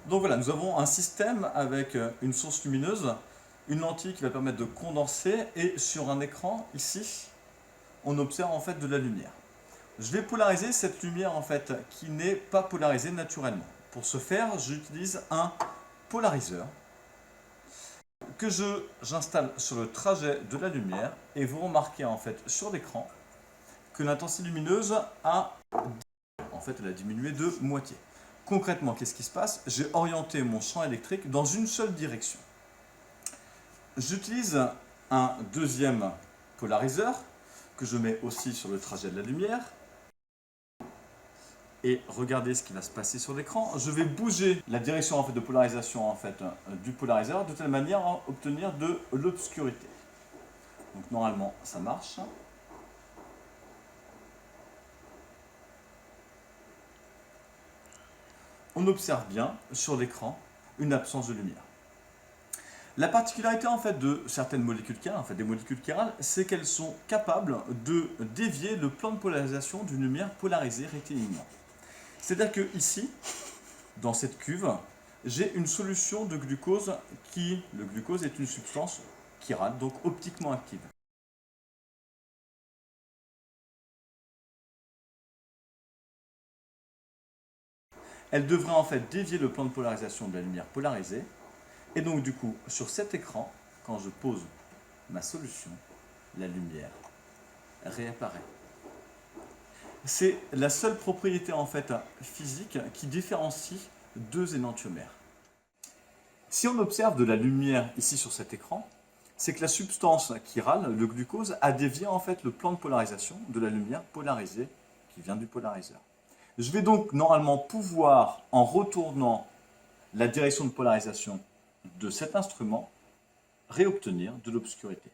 Donc voilà, nous avons un système avec une source lumineuse, une lentille qui va permettre de condenser, et sur un écran, ici, on observe en fait de la lumière. Je vais polariser cette lumière en fait qui n'est pas polarisée naturellement. Pour ce faire, j'utilise un polariseur que j'installe sur le trajet de la lumière, et vous remarquez en fait sur l'écran que l'intensité lumineuse a diminué de moitié. Concrètement, qu'est-ce qui se passe? J'ai orienté mon champ électrique dans une seule direction. J'utilise un deuxième polariseur que je mets aussi sur le trajet de la lumière. Et regardez ce qui va se passer sur l'écran. Je vais bouger la direction de polarisation du polariseur de telle manière à obtenir de l'obscurité. Donc normalement, ça marche. On observe bien sur l'écran une absence de lumière. La particularité de certaines molécules chirales, des molécules chirales, c'est qu'elles sont capables de dévier le plan de polarisation d'une lumière polarisée rectilinéairement. C'est-à-dire que ici, dans cette cuve, j'ai une solution de glucose le glucose est une substance chirale, donc optiquement active. Elle devrait dévier le plan de polarisation de la lumière polarisée. Et donc du coup, sur cet écran, quand je pose ma solution, la lumière réapparaît. C'est la seule propriété physique qui différencie deux énantiomères. Si on observe de la lumière ici sur cet écran, c'est que la substance chirale, le glucose, a dévié le plan de polarisation de la lumière polarisée qui vient du polariseur. Je vais donc normalement pouvoir, en retournant la direction de polarisation de cet instrument, réobtenir de l'obscurité.